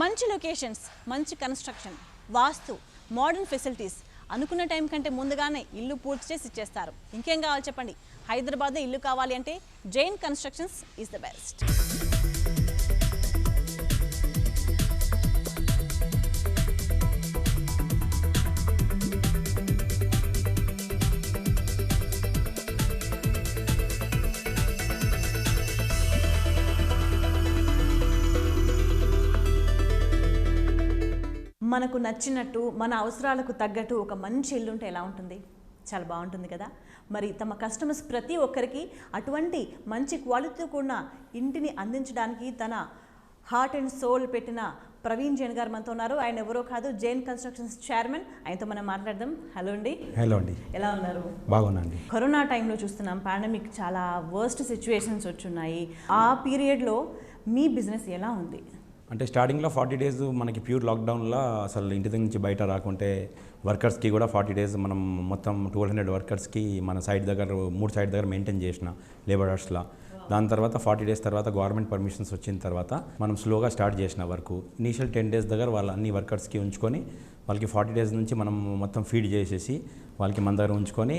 మంచి లొకేషన్స్, మంచి కన్స్ట్రక్షన్, వాస్తు, modern facilities అనుకున్న టైం కంటే ముందుగానే ఇల్లు పూర్తి చేసి ఇచ్చేస్తారు. ఇంకేం కావాలి చెప్పండి. హైదరాబాద్లో ఇల్లు కావాలి అంటే Jain constructions is the best. మనకు నచ్చినట్టు మన అవసరాలకు తగ్గట్టు ఒక మంచి ఇల్లు ఉంటే ఎలా ఉంటుంది? చాలా బాగుంటుంది కదా. మరి తమ కస్టమర్స్ ప్రతి ఒక్కరికి అటువంటి మంచి క్వాలిటీతో కూడిన ఇంటిని అందించడానికి తన హార్ట్ అండ్ సోల్ పెట్టిన ప్రవీణ్ జైన్ గారు మనతో ఉన్నారు. ఆయన ఎవరో కాదు, జైన్ కన్స్ట్రక్షన్స్ చైర్మన్. ఆయనతో మనం మాట్లాడదాం. హలో అండి. హలో అండి. ఎలా ఉన్నారు? బాగున్నాండి. కరోనా టైంలో చూస్తున్నాం, పాండమిక్ చాలా వర్స్ట్ సిచ్యువేషన్స్ వచ్చున్నాయి. ఆ పీరియడ్లో మీ బిజినెస్ ఎలా ఉంది? అంటే స్టార్టింగ్లో 40 days మనకి ప్యూర్ లాక్డౌన్లో అసలు ఇంటి దగ్గర నుంచి బయట రాకుంటే వర్కర్స్కి కూడా 40 days మనం మొత్తం 1200 వర్కర్స్కి మన సైట్ దగ్గర 3 సైట్ దగ్గర మెయింటైన్ చేసిన లేబరర్స్లా. దాని తర్వాత 40 days తర్వాత గవర్నమెంట్ పర్మిషన్స్ వచ్చిన తర్వాత మనం స్లోగా స్టార్ట్ చేసిన వర్క్. ఇనీషియల్ 10 days దగ్గర వాళ్ళ అన్ని వర్కర్స్కి ఉంచుకొని వాళ్ళకి 40 days నుంచి మనం మొత్తం ఫీడ్ చేసేసి వాళ్ళకి మన దగ్గర ఉంచుకొని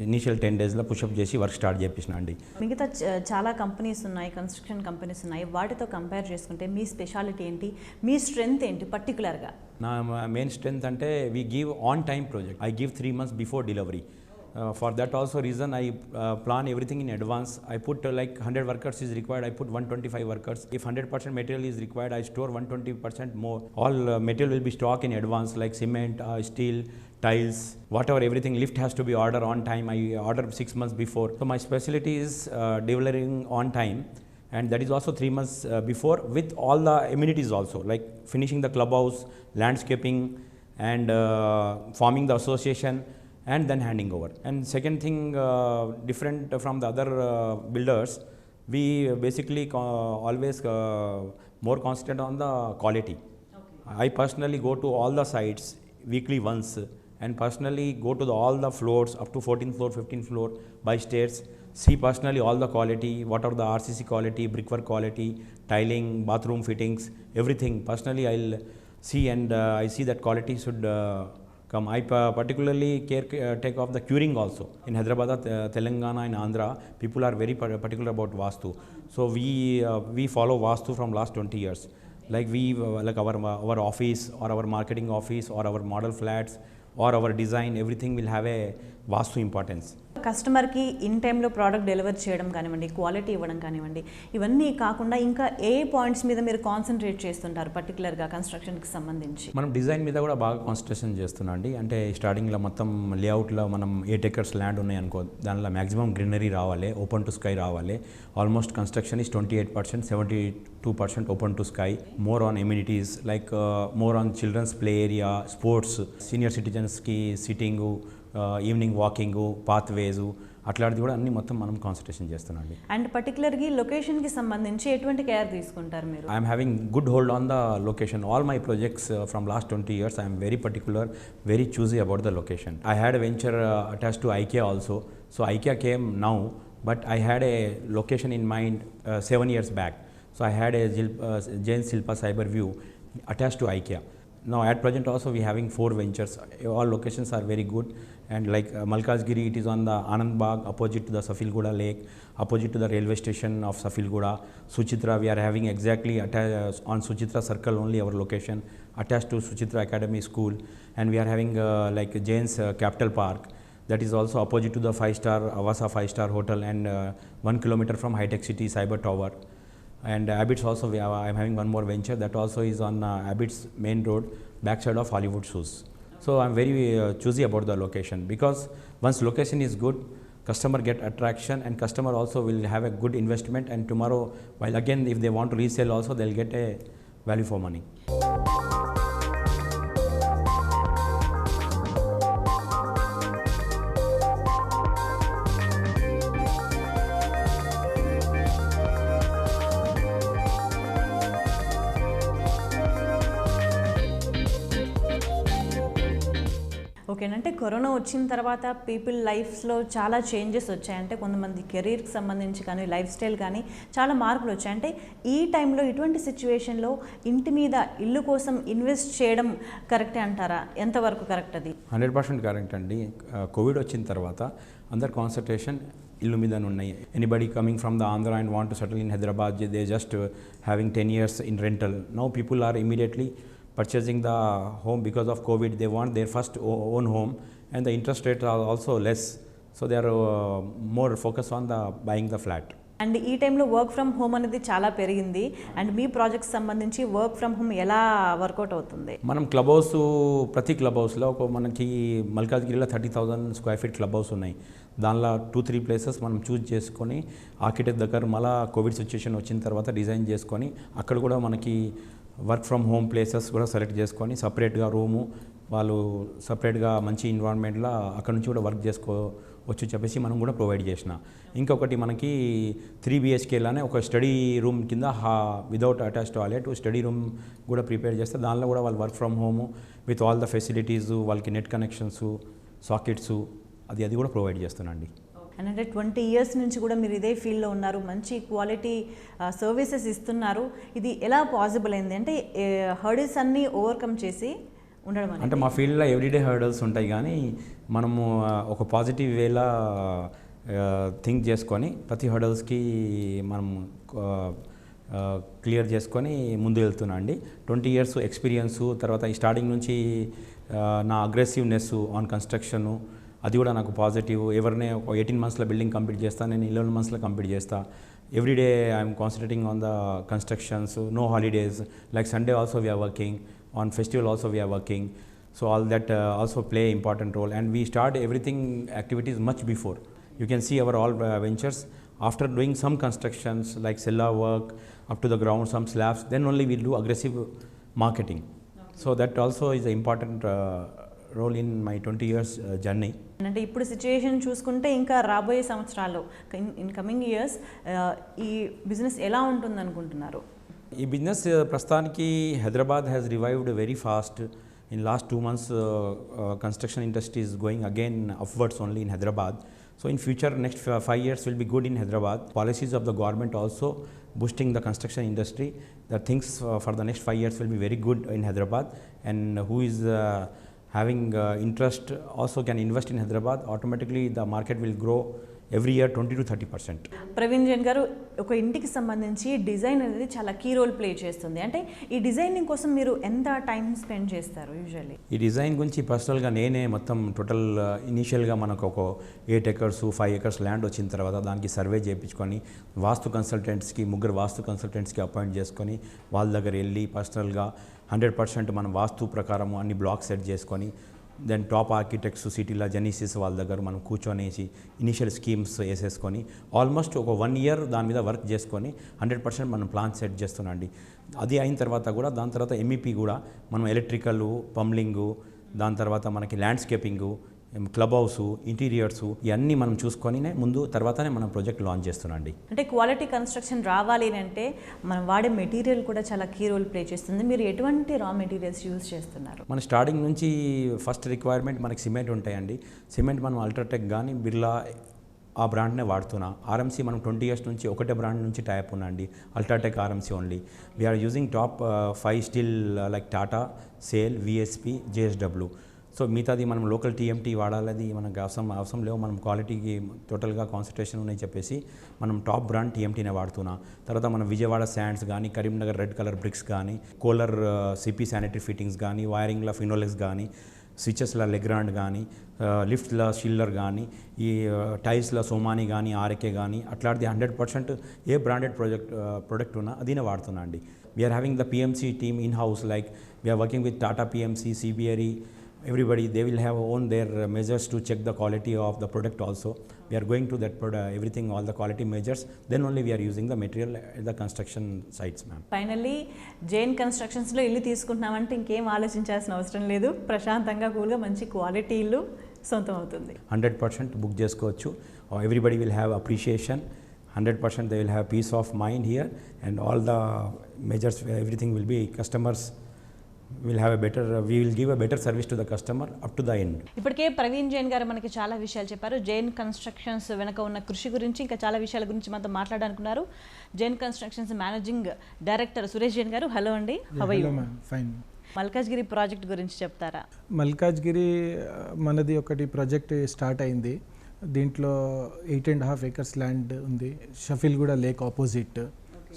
ఇనీషియల్ 10 daysలో పుషప్ చేసి వర్క్ స్టార్ట్ చేపించిన అండి. మిగతా చాలా కంపెనీస్ ఉన్నాయి, కన్స్ట్రక్షన్ కంపెనీస్ ఉన్నాయి. వాటితో కంపేర్ చేసుకుంటే మీ స్పెషాలిటీ ఏంటి, మీ స్ట్రెంగ్త్ ఏంటి పర్టికులర్గా? నా మెయిన్ స్ట్రెంగ్త్ అంటే we give on time project. I give 3 months before delivery. For that also reason I plan everything in advance. I put like 100 workers is required, I put 125 workers. If 100% material is required, I store 120% more. All material will be stocked in advance like cement, steel, tiles, whatever, everything. Lift has to be ordered on time. I order 6 months before. So my specialty is delivering on time, and that is also 3 months before with all the amenities also, like finishing the clubhouse, landscaping, and forming the association, and then handing over. And second thing, different from the other builders, we basically always more constant on the quality. Okay. I personally go to all the sites weekly once, and personally go to all the floors up to 14th floor, 15th floor by stairs, see personally all the quality, what are the RCC quality, brickwork quality, tiling, bathroom fittings, everything. Personally I'll see, and I see that quality should come. I particularly take off the curing also. In Hyderabad, Telangana and Andhra, people are very particular about Vastu. So we follow Vastu from last 20 years. Like like our office or our marketing office or our model flats or our design, everything will have a Vastu importance. కస్టమర్కి in టైంలో product deliver చేయడం కానివ్వండి, quality ఇవ్వడం కానివ్వండి, ఇవన్నీ కాకుండా ఇంకా ఏ points మీద మీరు కాన్సన్ట్రేట్ చేస్తుంటారు పర్టికులర్గా కన్స్ట్రక్షన్కి సంబంధించి? మనం డిజైన్ మీద కూడా బాగా కాన్సన్ట్రేషన్ చేస్తున్నాం అండి. అంటే స్టార్టింగ్లో మొత్తం లేఅవుట్లో మనం 8 acres ల్యాండ్ ఉన్నాయనుకో, దానిలో మ్యాక్సిమం గ్రీనరీ రావాలి, ఓపెన్ టు స్కై రావాలి. Almost construction is 28%, 72% open to sky. More on amenities like more on children's play area, sports, senior సిటిజన్స్కి సిట్టింగు, ఈవినింగ్ వాకింగు, పాత్వేజు, అట్లాంటిది కూడా అన్ని మొత్తం మనం కాన్సన్ట్రేషన్ చేస్తున్నాం. అండ్ పర్టికులర్గా లొకేషన్కి సంబంధించి ఎటువంటి కేర్ తీసుకుంటారు మీరు? I'm having good hold on the location. All my projects from last 20 years, I am very particular, very choosy about the location. I had a venture attached to IKEA also. So IKEA came now, but I had a location in mind 7 years back. So I had a Jain Silpa Cyberview attached to IKEA. Now at present also we having 4 ventures. All locations are very good, and like Malkajgiri, it is on the Anand Bagh, opposite to the Safilguda Lake, opposite to the railway station of Safilguda. Suchitra, we are having exactly on Suchitra Circle only our location, attached to Suchitra Academy School. And we are having like Jain's Capital Park, that is also opposite to the 5-star Avasa 5-star hotel, and 1 kilometer from High Tech City Cyber Tower. And Abbott's also, I am having one more venture that also is on Abbott's main road, backside of Hollywood Shoes. So I am very choosy about the location, because once location is good, customer get attraction, and customer also will have a good investment, and tomorrow, while again if they want to resell also, they'll get a value for money. Okay, అంటే corona వచ్చిన తర్వాత people లైఫ్స్లో చాలా changes వచ్చాయి. అంటే కొంతమంది కెరీర్కి సంబంధించి కానీ life style కానీ చాలా మార్పులు వచ్చాయి. అంటే ఈ టైంలో ఇటువంటి సిచ్యువేషన్లో ఇంటి మీద ఇల్లు కోసం ఇన్వెస్ట్ చేయడం కరెక్టే అంటారా? ఎంతవరకు కరెక్ట్ అది? 100% కరెక్ట్ అండి. కోవిడ్ వచ్చిన తర్వాత అందరు కాన్సన్ట్రేషన్ ఇల్లు మీదనే ఉన్నాయి. Anybody coming from the Andhra and want to settle in Hyderabad, they just having 10 years in rental. Now people are immediately purchasing the home because of COVID. They want their first own home and the interest rates are also less. So they are more focused on the buying the flat. And ఈ టైంలో work from home అనేది చాలా పెరిగింది. And me projects సంబంధించి work from home ఎలా work out అవుతుంది? మనం club house, ప్రతి క్లబ్ హౌస్లో ఒక మనకి మల్కాజ్గిరిలో 30,000 square feet క్లబ్ హౌస్ ఉన్నాయి. దానిలో 2-3 places మనం చూజ్ చేసుకొని ఆర్కిటెక్ట్ దగ్గర మళ్ళీ కోవిడ్ సిచ్యుయేషన్ వచ్చిన తర్వాత డిజైన్ చేసుకొని అక్కడ కూడా మనకి వర్క్ ఫ్రమ్ హోమ్ ప్లేసెస్ కూడా సెలెక్ట్ చేసుకొని సపరేట్గా రూము వాళ్ళు సపరేట్గా మంచి ఎన్విరాన్మెంట్లో అక్కడ నుంచి కూడా వర్క్ చేసుకోవచ్చు చెప్పేసి మనం కూడా ప్రొవైడ్ చేసిన. ఇంకొకటి మనకి 3 BHKలానే ఒక స్టడీ రూమ్ కింద without attach toilet study room కూడా ప్రిపేర్ చేస్తే దానిలో కూడా వాళ్ళు work from home with all the facilities, వాళ్ళకి నెట్ కనెక్షన్స్, సాకెట్స్ అది కూడా ప్రొవైడ్ చేస్తానండి. అండ్ అంటే 20 years నుంచి కూడా మీరు ఇదే ఫీల్డ్లో ఉన్నారు, మంచి క్వాలిటీ సర్వీసెస్ ఇస్తున్నారు. ఇది ఎలా పాసిబుల్ అయింది? అంటే హర్డిల్స్ అన్నీ ఓవర్కమ్ చేసి ఉండడం అంటే మా ఫీల్డ్లో ఎవ్రీడే హర్డల్స్ ఉంటాయి, కానీ మనము ఒక పాజిటివ్ వేలా థింక్ చేసుకొని ప్రతి హర్డల్స్కి మనం క్లియర్ చేసుకొని ముందు వెళ్తున్నా అండి. 20 years ఎక్స్పీరియన్సు, తర్వాత ఈ స్టార్టింగ్ నుంచి నా అగ్రెసివ్నెస్ ఆన్ కన్స్ట్రక్షను అది కూడా నాకు పాజిటివ్. ఎవరినే ఒక 18 monthsలో బిల్డింగ్ కంప్లీట్ చేస్తాను, నేను 11 monthsలో కంప్లీట్ చేస్తా. Everyday I'm concentrating on the constructions, no holidays, like Sunday also we're working, on festival also we are working. So all that also play important role, and we start everything activities much before. You can see our all ventures after doing some constructions like cellar work up to the ground, some slabs, then only we'll do aggressive marketing. So that also is an important role in my 20 years journey. అంటే ఇప్పుడు situation చూసుకుంటే ఇంకా రాబోయే సంవత్సరాల్లో in coming years ఈ business ఎలా ఉంటుంది అనుకుంటున్నారు? ఈ బిజినెస్ ప్రస్తుతానికి Hyderabad has revived very fast. In last 2 months construction industry is going again upwards only in Hyderabad. So in future next 5 years will be good in Hyderabad. Policies of the government also boosting the construction industry. The things for the next 5 years will be very good in Hyderabad, and who is having interest also can invest in Hyderabad. Automatically the market will grow every year 20-30%. Praveen Jain గారు, ఒక ఇంటికి సంబంధించి design అనేది చాలా key role play చేస్తుంది. అంటే ఈ designing కోసం మీరు ఎంత టైం స్పెండ్ చేస్తారు యూజువల్లీ? ఈ డిజైన్ గురించి పర్సనల్గా నేనే మొత్తం టోటల్ ఇనీషియల్గా మనకు ఒక 8 acres 5 acres ల్యాండ్ వచ్చిన తర్వాత దానికి సర్వే చేయించుకొని వాస్తు కన్సల్టెంట్స్కి 3 వాస్తు కన్సల్టెంట్స్కి అపాయింట్ చేసుకొని వాళ్ళ దగ్గర వెళ్ళి పర్సనల్గా 100% మనం వాస్తు ప్రకారం అన్ని బ్లాక్స్ సెట్ చేసుకొని దెన్ టాప్ ఆర్కిటెక్ట్స్ సిటీలో జెనీసిస్ వాళ్ళ దగ్గర మనం కూర్చొనేసి ఇనిషియల్ స్కీమ్స్ వేసేసుకొని ఆల్మోస్ట్ ఒక 1 year దాని మీద వర్క్ చేసుకొని 100% మనం ప్లాన్ సెట్ చేస్తున్నాండి. అది అయిన తర్వాత కూడా దాని తర్వాత MEP కూడా మనం ఎలక్ట్రికల్, పంబ్లింగు, దాని తర్వాత మనకి ల్యాండ్స్కేపింగు, క్లబ్ హౌస్, ఇంటీరియర్స్ ఇవన్నీ మనం చూసుకొని ముందు తర్వాతనే మనం ప్రాజెక్ట్ లాంచ్ చేస్తున్నాండి. అంటే క్వాలిటీ కన్స్ట్రక్షన్ రావాలి అంటే మనం వాడే మెటీరియల్ కూడా చాలా కీ రోల్ ప్లే చేస్తుంది. మీరు ఎటువంటి రా మెటీరియల్స్ యూజ్ చేస్తున్నారు? మన స్టార్టింగ్ నుంచి ఫస్ట్ రిక్వైర్మెంట్ మనకి సిమెంట్ ఉంటాయండి. సిమెంట్ మనం అల్ట్రాటెక్ కానీ బిర్లా ఆ బ్రాండ్నే వాడుతున్నా. RMC మనం 20 years నుంచి ఒకటే బ్రాండ్ నుంచి టైప్ ఉన్నాండి, UltraTech RMC only. We're using top 5 steel like Tata, SAIL, VSP, JSW. So మిగతాది మనం లోకల్ TMT వాడాలి, మనకు అవసరం లేవు. మనం క్వాలిటీకి టోటల్గా కాన్సన్ట్రేషన్ ఉన్నాయి చెప్పేసి మనం టాప్ బ్రాండ్ TMTనే వాడుతున్నా. తర్వాత మనం విజయవాడ శాండ్స్ కానీ, కరీంనగర్ రెడ్ కలర్ బ్రిక్స్ కానీ, కోలర్ CP శానిటరీ ఫిట్టింగ్స్ కానీ, వైరింగ్లో ఫినోలెక్స్ కానీ, స్విచెస్లో లెగ్రాండ్ కానీ, లిఫ్ట్ల షిల్లర్ కానీ, ఈ టైల్స్లో సోమాని కానీ, RK కానీ, అట్లాంటిది 100% ఏ బ్రాండెడ్ ప్రోడక్ట్ ఉన్నా అదినే వాడుతున్నా అండి. We're having the PMC team in house, like we're working with Tata PMC, CBRE. Everybody, they will have own their measures to check the quality of the product also. We are going to that product, everything, all the quality measures. Then only we are using the material at the construction sites, ma'am. Finally, Jain Constructionsలో ఇల్లు తీసుకుంటున్నామంటే ఇంకేం ఆలోచించాల్సిన అవసరం లేదు. ప్రశాంతంగా కూల్గా మంచి quality ఇల్లు సొంతం అవుతుంది. 100% బుక్ చేసుకోవచ్చు. Everybody will have appreciation. 100% they will have peace of mind here, and all the measures, everything will be customers we'll have a better, we will give a better service to the customer up to the end. ఇప్పటికే ప్రవీణ్ జైన్ గారు మనకి చాలా విషయాలు చెప్పారు. Jain constructions వెనక ఉన్న కృషి గురించి, ఇంకా చాలా విషయాల గురించి మనతో మాట్లాడాలనుకున్నారు. Jain constructions managing director Suresh Jain గారు, హలో అండి. How are you? Fine. Malkajgiri project గురించి చెప్తారా? మల్కాజ్గిరి మనది ఒకటి ప్రాజెక్ట్ స్టార్ట్ అయింది. దీంట్లో 8.5 acres ల్యాండ్ ఉంది, షఫిల్గూడ లేక్ ఆపోజిట్.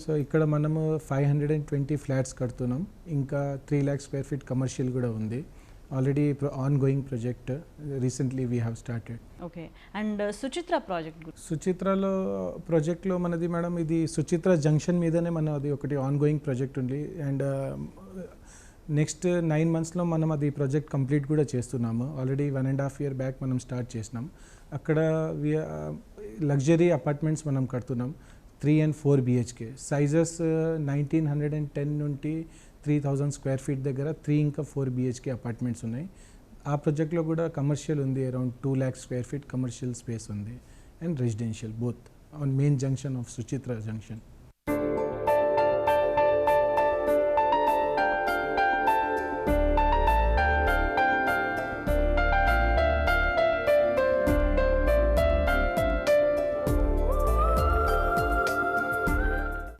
సో ఇక్కడ మనము 520 ఫ్లాట్స్ కడుతున్నాం. ఇంకా 3 lakh square feet కమర్షియల్ కూడా ఉంది. Already on going project, recently we have started. Okay. And Suchitra project, సుచిత్రలో ప్రాజెక్ట్లో మనది మేడం, ఇది సుచిత్ర జంక్షన్ మీదనే మనది ఒకటి ఆన్ గోయింగ్ ప్రాజెక్ట్ ఉంది. అండ్ నెక్స్ట్ 9 monthsలో మనం అది ప్రాజెక్ట్ కంప్లీట్ కూడా చేస్తున్నాము. ఆల్రెడీ 1.5 year బ్యాక్ మనం స్టార్ట్ చేసినాం. అక్కడ లగ్జరీ అపార్ట్మెంట్స్ మనం కడుతున్నాం, 3 and 4 BHK. సైజెస్ 1910 నుండి 3000 square feet దగ్గర 3 ఇంకా 4 BHK అపార్ట్మెంట్స్ ఉన్నాయి. ఆ ప్రాజెక్ట్లో కూడా కమర్షియల్ ఉంది, around 2 lakh square feet commercial space ఉంది, and residential both on main junction of Suchitra junction.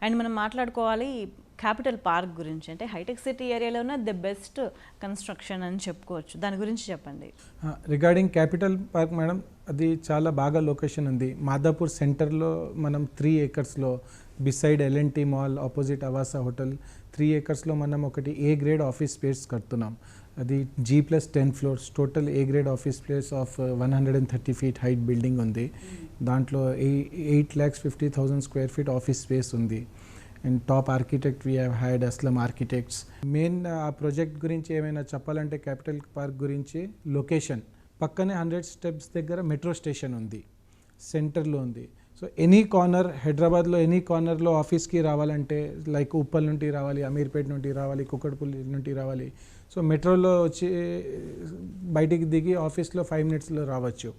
And మనం మాట్లాడుకోవాలి క్యాపిటల్ పార్క్ గురించి. అంటే హైటెక్ సిటీ ఏరియాలో ఉన్న ది బెస్ట్ కన్స్ట్రక్షన్ అని చెప్పుకోవచ్చు, దాని గురించి చెప్పండి. రిగార్డింగ్ క్యాపిటల్ పార్క్ మేడం, అది చాలా బాగా లొకేషన్ ఉంది. మాదాపూర్ సెంటర్లో మనం 3 acresలో beside L&T mall opposite Avasa hotel 3 acresలో మనం ఒకటి A grade ఆఫీస్ స్పేస్ కడుతున్నాం. అది G+10 floors, total A grade office place of 130 feet height building ఉంది. దాంట్లో 8,50,000 square feet ఆఫీస్ స్పేస్ ఉంది. And top architect we have had Aslam architects. Main ఆ project గురించి ఏమైనా చెప్పాలంటే క్యాపిటల్ పార్క్ గురించి, లొకేషన్ పక్కనే 100 steps దగ్గర మెట్రో స్టేషన్ ఉంది, సెంటర్లో ఉంది. సో ఎనీ కార్నర్, హైదరాబాద్లో ఎనీ కార్నర్లో ఆఫీస్కి రావాలంటే, లైక్ ఉప్పల్ నుండి రావాలి, అమీర్పేట్ నుండి రావాలి, కుక్కడపల్లి నుండి రావాలి, సో మెట్రోలో వచ్చి బయటికి దిగి ఆఫీస్లో 5 minutesలో రావచ్చు.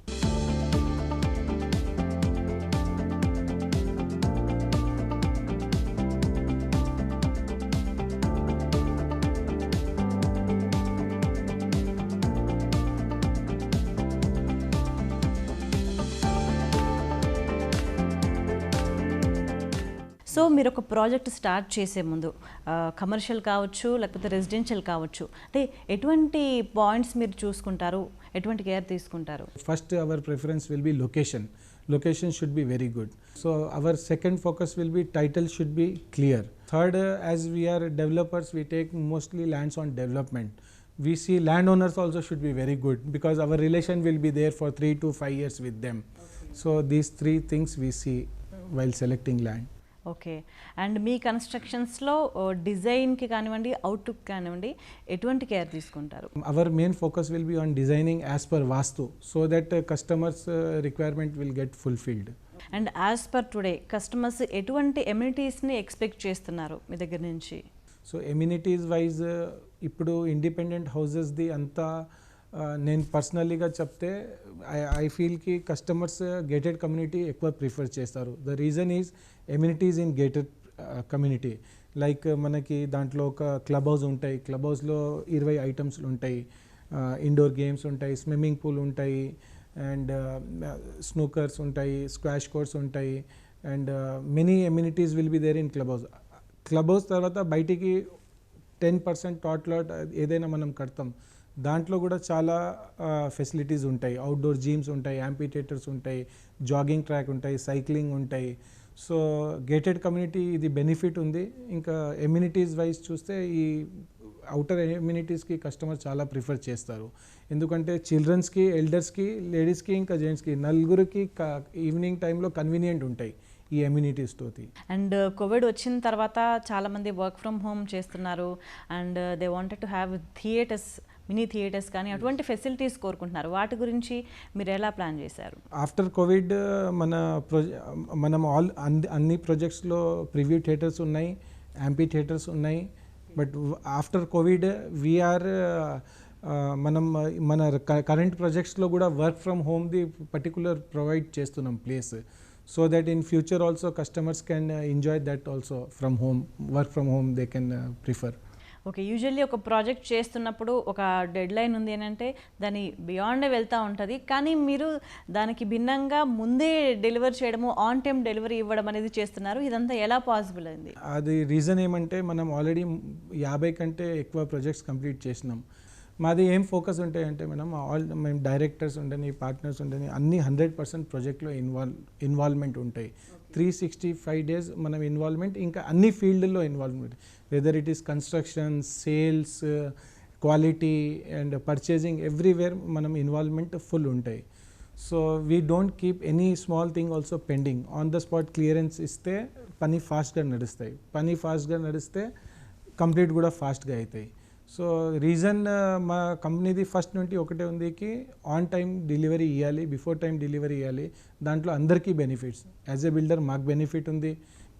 సో మీరు ఒక ప్రాజెక్ట్ స్టార్ట్ చేసే ముందు కమర్షియల్ కావచ్చు లేకపోతే రెసిడెన్షియల్ కావచ్చు, అంటే ఎటువంటి పాయింట్స్ మీరు చూసుకుంటారు, ఎటువంటి కేర్ తీసుకుంటారు? First, our preference will be location. Location should be very good. So our second focus will be title should be clear. Third, as we are developers, we take mostly lands on development. We see landowners also should be very good, because our relation will be there for 3 to 5 years with them. So these 3 things we see while selecting land. Okay. And మీ కన్స్ట్రక్షన్స్లో డిజైన్కి కానివ్వండి, outlook కానివ్వండి, ఎటువంటి care తీసుకుంటారు? Our main focus will be on designing as per Vastu, so that customers' requirement will get fulfilled. And as per today customers ఎటువంటి ఎమ్యూనిటీస్ని expect చేస్తున్నారు మీ దగ్గర నుంచి? సో ఎమ్యూనిటీస్ వైజ్ ఇప్పుడు ఇండిపెండెంట్ హౌసెస్ది అంతా నేను పర్సనలీగా చెప్తే ఐ ఫీల్కి కస్టమర్స్ గేటెడ్ కమ్యూనిటీ ఎక్కువ prefer చేస్తారు. The reason is amenities in gated community. Like మనకి దాంట్లో ఒక క్లబ్ హౌస్ ఉంటాయి, క్లబ్ హౌస్లో 20 items ఉంటాయి, ఇండోర్ గేమ్స్ ఉంటాయి, స్విమ్మింగ్ పూల్ ఉంటాయి, అండ్ స్నూకర్స్ ఉంటాయి, స్క్వాష్ కోర్ట్స్ ఉంటాయి, and many amenities will be there in club house. Club house తర్వాత బయటికి 10% టాట్ లాట్ ఏదైనా మనం కడతాం, దాంట్లో కూడా చాలా ఫెసిలిటీస్ ఉంటాయి. అవుట్డోర్ జిమ్స్ ఉంటాయి, యాంపిథియేటర్స్ ఉంటాయి, జాగింగ్ ట్రాక్ ఉంటాయి, సైక్లింగ్ ఉంటాయి. సో గేటెడ్ కమ్యూనిటీ ఇది బెనిఫిట్ ఉంది. ఇంకా ఎమ్యూనిటీస్ వైజ్ చూస్తే ఈ అవుటర్ ఎమ్యూనిటీస్కి కస్టమర్ చాలా ప్రిఫర్ చేస్తారు, ఎందుకంటే చిల్డ్రన్స్కి, ఎల్డర్స్కి, లేడీస్కి, ఇంకా జెంట్స్కి నలుగురికి ఈవినింగ్ టైంలో కన్వీనియంట్ ఉంటాయి ఈ ఎమ్యూనిటీస్ తోటి. అండ్ కోవిడ్ వచ్చిన తర్వాత చాలామంది వర్క్ ఫ్రమ్ హోమ్ చేస్తున్నారు, and they wanted to have theatres, mini theatres కానీ అటువంటి ఫెసిలిటీస్ కోరుకుంటున్నారు. వాటి గురించి మీరు ఎలా ప్లాన్ చేశారు? ఆఫ్టర్ కోవిడ్ మనం అన్ని ప్రాజెక్ట్స్లో ప్రివ్యూ థియేటర్స్ ఉన్నాయి, యాంపీ థియేటర్స్ ఉన్నాయి. బట్ ఆఫ్టర్ కోవిడ్ వీఆర్ మనం మన కరెంట్ ప్రాజెక్ట్స్లో కూడా వర్క్ ఫ్రమ్ హోమ్ది పర్టికులర్ ప్రొవైడ్ చేస్తున్నాం place, so that in future also customers can enjoy that also from home, work from home they can prefer. Okay. Usually ఒక project చేస్తున్నప్పుడు ఒక dead line ఉంది అని అంటే దాని బియాండే వెళ్తూ ఉంటుంది. కానీ మీరు దానికి భిన్నంగా ముందే డెలివర్ చేయడము, ఆన్ టైం డెలివరీ ఇవ్వడం అనేది చేస్తున్నారు. ఇదంతా ఎలా పాసిబుల్ అయింది? అది రీజన్ ఏమంటే మనం ఆల్రెడీ 50 కంటే ఎక్కువ ప్రాజెక్ట్స్ కంప్లీట్ చేసినాం. మాది ఏం ఫోకస్ ఉంటాయంటే మేము డైరెక్టర్స్ ఉండని, పార్ట్నర్స్ ఉండని అన్ని 100% ప్రాజెక్ట్లో ఇన్వాల్వ్మెంట్ ఉంటాయి. 365 days మనం ఇన్వాల్వ్మెంట్, ఇంకా అన్ని ఫీల్డ్లో involvement, weather it is construction, sales, quality and purchasing, everywhere మనం ఇన్వాల్వ్మెంట్ ఫుల్ ఉంటాయి. So we don't keep any small thing also pending. On the spot clearance ఇస్తే పని ఫాస్ట్గా నడుస్తాయి. పని ఫాస్ట్గా నడిస్తే కంప్లీట్ కూడా ఫాస్ట్గా అవుతాయి. సో రీజన్ మా కంపెనీది ఫస్ట్ నుండి ఒకటే ఉంది కి ఆన్ టైం డెలివరీ ఇవ్వాలి, బిఫోర్ టైం డెలివరీ ఇవ్వాలి. దాంట్లో అందరికీ బెనిఫిట్స్. యాజ్ ఎ బిల్డర్ మాకు బెనిఫిట్ ఉంది,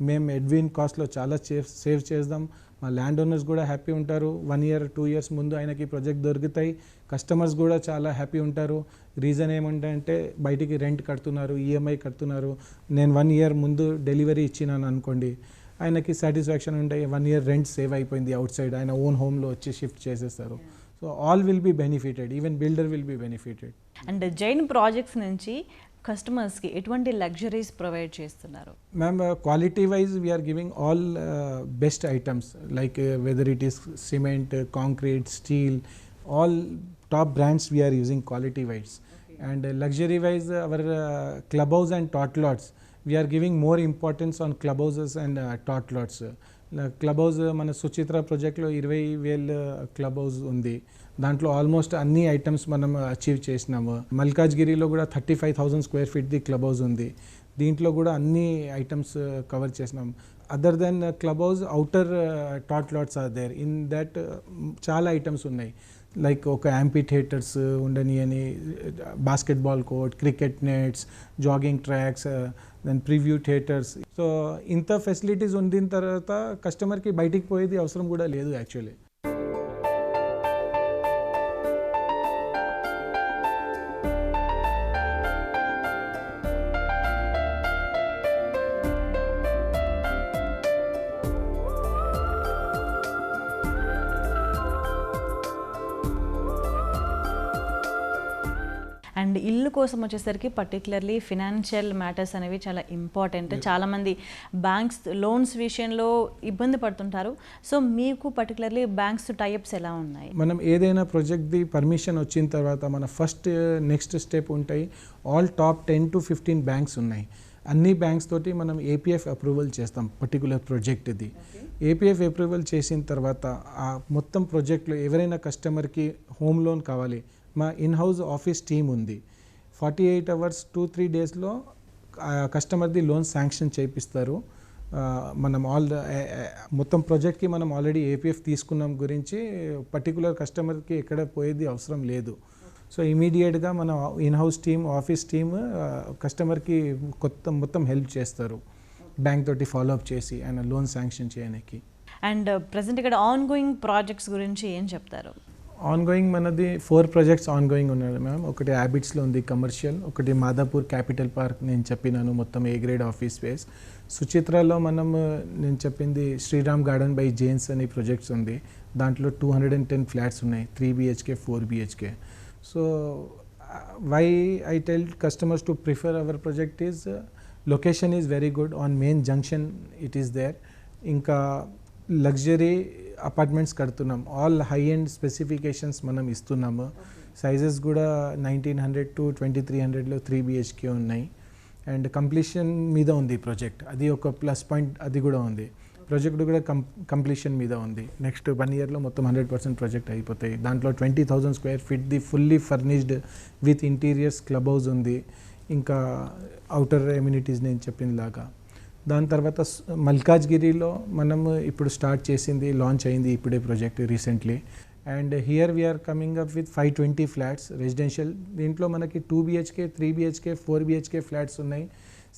మేము అడ్మిన్ కాస్ట్లో చాలా సేవ్ చేద్దాం, మా ల్యాండ్ ఓనర్స్ కూడా హ్యాపీ ఉంటారు. 1 year 2 years ముందు ఆయనకి ప్రాజెక్ట్ దొరుకుతాయి. కస్టమర్స్ కూడా చాలా హ్యాపీ ఉంటారు. రీజన్ ఏమంటే బయటికి రెంట్ కడుతున్నారు, ఈఎంఐ కడుతున్నారు. నేను 1 year ముందు డెలివరీ ఇచ్చినాను అనుకోండి, ఆయనకి సాటిస్ఫాక్షన్ ఉంటాయి. 1 year రెంట్ సేవ్ అయిపోయింది అవుట్ సైడ్, ఆయన ఓన్ హోమ్లో వచ్చి షిఫ్ట్ చేసేస్తారు. So all will be benefited, even builder will be benefited. And Jain projects నుంచి కస్టమర్స్కి ఎటువంటి లగ్జరీస్ ప్రొవైడ్ చేస్తున్నారు? Ma'am, quality wise we're giving all best items, like whether it is cement, concrete, steel, all top brands we're using quality wise. And luxury wise our club house and tot lots, we are giving more importance on club houses and tot lots. Club house మన సుచిత్ర ప్రాజెక్ట్లో 20,000 club house ఉంది. దాంట్లో almost అన్ని items మనం achieve చేసినాము. మల్కాజ్గిరిలో కూడా 35,000 square feet ది క్లబ్ హౌస్ ఉంది. దీంట్లో కూడా అన్ని ఐటమ్స్ కవర్ చేసినాం. Other than club house outer tot lots are there. In that చాలా ఐటమ్స్ ఉన్నాయి, లైక్ ఒక యాంపీ థియేటర్స్ ఉండని అని, basketball court, cricket nets, jogging tracks, then preview theatres. So ఇంత ఫెసిలిటీస్ ఉండిన తర్వాత కస్టమర్కి బయటికి పోయేది అవసరం కూడా లేదు యాక్చువల్లీ. అండ్ ఇల్లు కోసం వచ్చేసరికి పర్టికులర్లీ ఫినాన్షియల్ మ్యాటర్స్ అనేవి చాలా ఇంపార్టెంట్. చాలామంది బ్యాంక్స్ లోన్స్ విషయంలో ఇబ్బంది పడుతుంటారు. సో మీకు పర్టికులర్లీ బ్యాంక్స్ టైఅప్స్ ఎలా ఉన్నాయి? మనం ఏదైనా ప్రాజెక్ట్ది పర్మిషన్ వచ్చిన తర్వాత మన ఫస్ట్ నెక్స్ట్ స్టెప్ ఉంటాయి. ఆల్ టాప్ 10 to 15 బ్యాంక్స్ ఉన్నాయి. అన్ని బ్యాంక్స్ తోటి మనం ఏపీఎఫ్ అప్రూవల్ చేస్తాం పర్టికులర్ ప్రాజెక్ట్ది. ఏపీఎఫ్ అప్రూవల్ చేసిన తర్వాత ఆ మొత్తం ప్రాజెక్ట్లో ఎవరైనా కస్టమర్కి హోమ్ లోన్ కావాలి, మా ఇన్ హౌస్ ఆఫీస్ టీమ్ ఉంది. 48 hours 2-3 daysలో కస్టమర్ది లోన్ శాంక్షన్ చేయిస్తారు. మనం మొత్తం ప్రాజెక్ట్కి మనం ఆల్రెడీ ఏపీఎఫ్ తీసుకున్నాం గురించి పర్టికులర్ కస్టమర్కి ఎక్కడ పోయేది అవసరం లేదు. సో ఇమీడియట్గా మన in house team, office team కస్టమర్కి మొత్తం హెల్ప్ చేస్తారు, బ్యాంక్ తోటి ఫాలోఅప్ చేసి ఆయన లోన్ శాంక్షన్ చేయడానికి. అండ్ ప్రజెంట్ ఇక్కడ ఆన్ గోయింగ్ ప్రాజెక్ట్స్ గురించి ఏం చెప్తారు? ఆన్ గోయింగ్ మనది 4 projects ఆన్ గోయింగ్ ఉన్నాయి మ్యామ్. ఒకటి హ్యాబిట్స్లో ఉంది కమర్షియల్, ఒకటి మాదాపూర్ క్యాపిటల్ పార్క్ నేను చెప్పినాను మొత్తం ఏ గ్రేడ్ ఆఫీస్ స్పేస్. సుచిత్రలో నేను చెప్పింది శ్రీరామ్ గార్డెన్ బై జైన్స్ అనే ప్రాజెక్ట్స్ ఉంది. దాంట్లో 210 ఫ్లాట్స్ ఉన్నాయి, 3 BHK 4 BHK. So why I tell customers to prefer our project is location is very good, on main junction it is there. ఇంకా లగ్జరీ అపార్ట్మెంట్స్ కడుతున్నాం, all high end specifications మనం ఇస్తున్నాము. Sizes కూడా 1900 to 2300లో 3 BHK ఉన్నాయి. And completion మీద ఉంది project, అది ఒక ప్లస్ పాయింట్. అది కూడా ఉంది, ప్రాజెక్ట్ కూడా కంప్లీషన్ మీద ఉంది. నెక్స్ట్ 1 yearలో మొత్తం 100% ప్రాజెక్ట్ అయిపోతాయి. దాంట్లో 20,000 square feet the fully furnished with interiors club house ఉంది. ఇంకా అవుటర్ ఎమ్యూనిటీస్ నేను చెప్పిన లాగా. దాని తర్వాత మల్కాజ్గిరిలో మనం ఇప్పుడు స్టార్ట్ చేసింది, లాంచ్ అయింది ఇప్పుడే project recently. And here we're coming up with 520 flats residential. దీంట్లో మనకి 2 BHK 3 BHK 4 BHK ఫ్లాట్స్ ఉన్నాయి.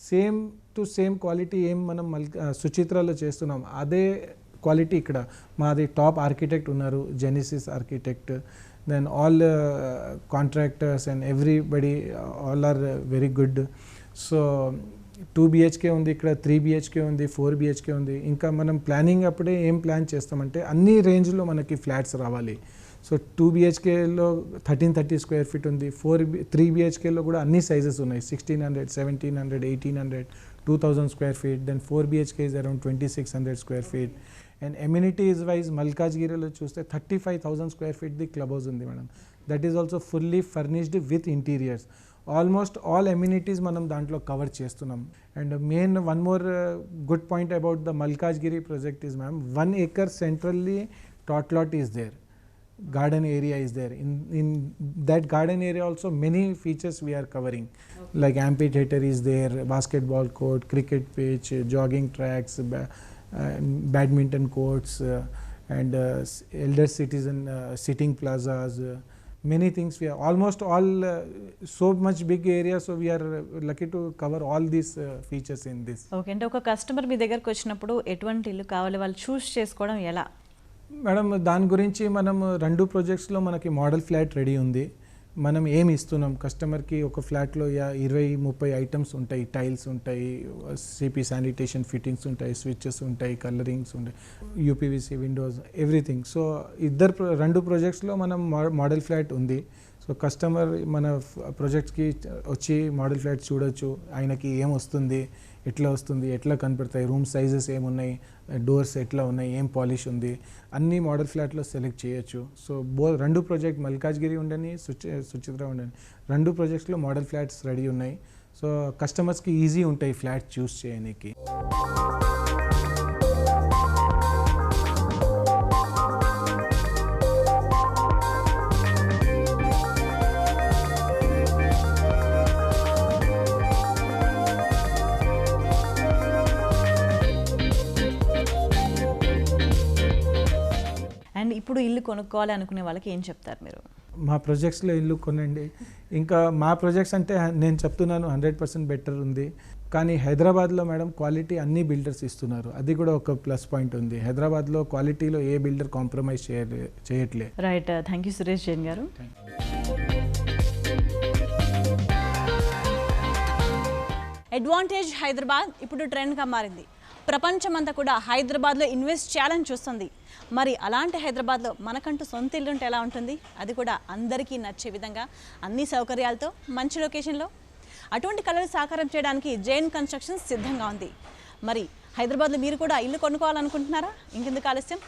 సేమ్ టు సేమ్ క్వాలిటీ ఏం మనం సుచిత్రలో చేస్తున్నాం అదే క్వాలిటీ ఇక్కడ. మాది టాప్ ఆర్కిటెక్ట్ ఉన్నారు, Genesis architect. Then all contractors and everybody all are very good. So 2 BHK ఉంది, ఇక్కడ 3 BHK ఉంది, 4 BHK ఉంది. ఇంకా మనం ప్లానింగ్ అప్పుడే ఏం ప్లాన్ చేస్తామంటే అన్ని రేంజ్లో మనకి ఫ్లాట్స్ రావాలి. సో 2 BHKలో 1330 స్క్వేర్ ఫీట్ ఉంది, 3 BHKలో కూడా అన్ని సైజెస్ ఉన్నాయి, 1600, 1700, 1800, 2000 square feet. Then 4 BHK is around 2600 square feet. And amenities wise మల్కాజ్గిరిలో చూస్తే 35,000 square feet the club house ఉంది madam. That is also fully furnished with interiors. Almost all amenities మనం దాంట్లో cover చేస్తున్నాం. And main one more good point about the Malkajgiri project is ma'am 1 acre centrally tot lot is there. Garden area is there. In that garden area also many features we are covering, like amphitheater is there, basketball court, cricket pitch, jogging tracks, badminton courts, and elder citizen sitting plazas. Many things we are almost all so much big area, so we are lucky to cover all these features in this. Okay, అంటే ఒక customer మీ దగ్గరకు వచ్చినప్పుడు ఎటువంటి ఇల్లు కావాలి వాళ్ళు చూస్ చేసుకోవడం ఎలా? మేడం దాని గురించి మనం 2 ప్రాజెక్ట్స్లో మనకి మోడల్ ఫ్లాట్ రెడీ ఉంది. మనం ఏమి ఇస్తున్నాం కస్టమర్కి, ఒక ఫ్లాట్లో 20-30 ఐటమ్స్ ఉంటాయి, టైల్స్ ఉంటాయి, సిపి శానిటేషన్ ఫిట్టింగ్స్ ఉంటాయి, స్విచెస్ ఉంటాయి, కలరింగ్స్ ఉంటాయి, యూపీవీసీ విండోస్, ఎవ్రీథింగ్. సో 2 ప్రాజెక్ట్స్లో మనం మోడల్ ఫ్లాట్ ఉంది. సో కస్టమర్ మన ప్రాజెక్ట్స్కి వచ్చి మోడల్ ఫ్లాట్ చూడొచ్చు, ఆయనకి ఏం వస్తుంది, ఎట్లా వస్తుంది, ఎట్లా కనపడతాయి, రూమ్ సైజెస్ ఏమున్నాయి, డోర్స్ ఎట్లా ఉన్నాయి, ఏం పాలిష్ ఉంది, అన్ని మోడల్ ఫ్లాట్లో సెలెక్ట్ చేయొచ్చు. సో 2 ప్రాజెక్ట్ మల్కాజ్గిరి ఉండని, సుచిత్ర ఉండని, 2 ప్రాజెక్ట్స్లో మోడల్ ఫ్లాట్స్ రెడీ ఉన్నాయి. సో కస్టమర్స్కి ఈజీ ఉంటాయి ఫ్లాట్ చూస్ చేయడానికి. అండ్ ఇప్పుడు ఇల్లు కొనుక్కోవాలి అనుకునే వాళ్ళకి ఏం చెప్తారు మీరు? మా ప్రాజెక్ట్స్లో ఇల్లు కొనండి. ఇంకా మా ప్రాజెక్ట్స్ అంటే నేను చెప్తున్నాను 100% బెటర్ ఉంది. కానీ హైదరాబాద్లో మేడం క్వాలిటీ అన్ని బిల్డర్స్ ఇస్తున్నారు, అది కూడా ఒక ప్లస్ పాయింట్ ఉంది. హైదరాబాద్లో క్వాలిటీలో ఏ బిల్డర్ కాంప్రమైజ్ చేయట్లే. Right, thank you Suresh Jain గారు. అడ్వాంటేజ్ హైదరాబాద్ ఇప్పుడు ట్రెండ్గా మారింది. ప్రపంచమంతా కూడా హైదరాబాద్లో ఇన్వెస్ట్ చేయాలని చూస్తుంది. మరి అలాంటి హైదరాబాద్లో మనకంటూ సొంత ఇల్లు ఉంటే ఎలా ఉంటుంది? అది కూడా అందరికీ నచ్చే విధంగా అన్ని సౌకర్యాలతో మంచి లొకేషన్లో. అటువంటి కళలు సాకారం చేయడానికి జైన్ కన్స్ట్రక్షన్స్ సిద్ధంగా ఉంది. మరి హైదరాబాద్లో మీరు కూడా ఇల్లు కొనుక్కోవాలనుకుంటున్నారా? ఇంకెందుకు ఆలస్యం,